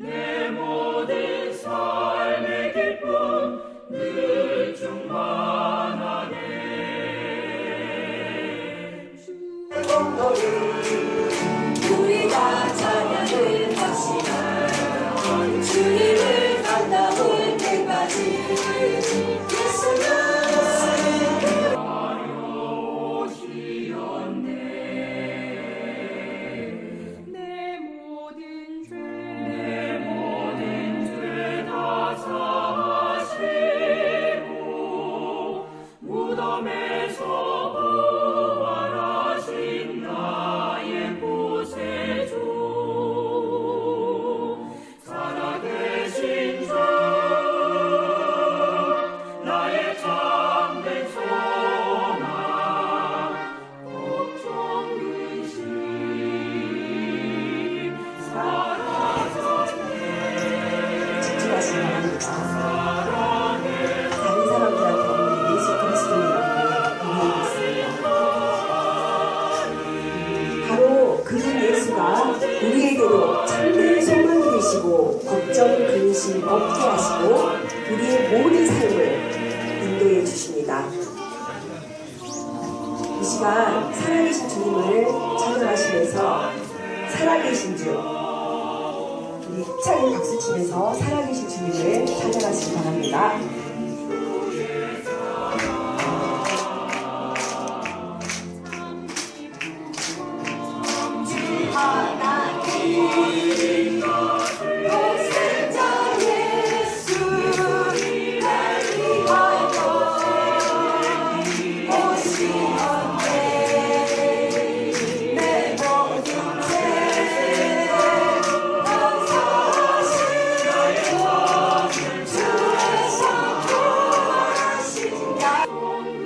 내 모든 삶의 기쁨 늘 충만하네. 우리가 찬양을 합시다. 주님을 만나볼 때까지 예수는 무덤에서 부활하신 나의 구세주, 살아계신 주, 나의 참된 소망, 걱정 근심 사라졌네. 집중하시기 바랍니다. 다른 사람들한테 없는 예수 그리스도의 이름을 위해 있습니다. 바로 그분 예수가 우리에게도 참된 소망이 되시고 걱정, 근심 없게 하시고 우리의 모든 삶을 인도해 주십니다. 이 시간 살아계신 주님을 찬양하시면서 살아계신 주, 우리 힘차게 박수치면서 살아계신 주님을 찬양하시기 바랍니다. 독생자 예수 날 위하여 오시었네. 내 모든 죄 용서하시고 주에서 구원하신 나 영원히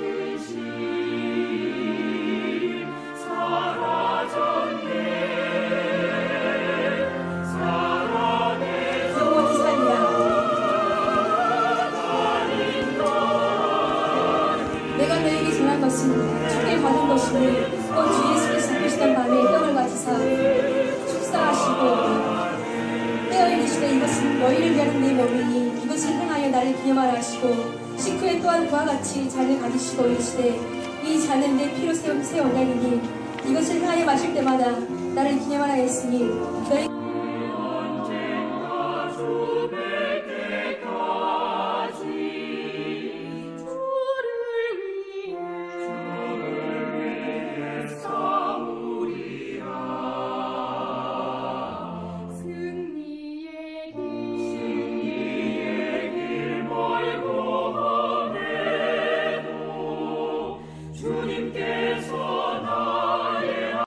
살리라. 내가 너에게 전한 것은 주께 받은 것이니 곧 주 예수께서 계시던 밤에 떡을 가지사 축사하시고 떼어 이르시되 이것은 너희를 위하는 내 몸이니 이것을 행하여 나를 기념하라 하시고 식후에 또한 그와 같이 잔을 가지시고 이르시되 이 잔은 내 피로 세운 새 언약이니 이것을 행하여 마실 때마다 나를 기념하라 했으니 너희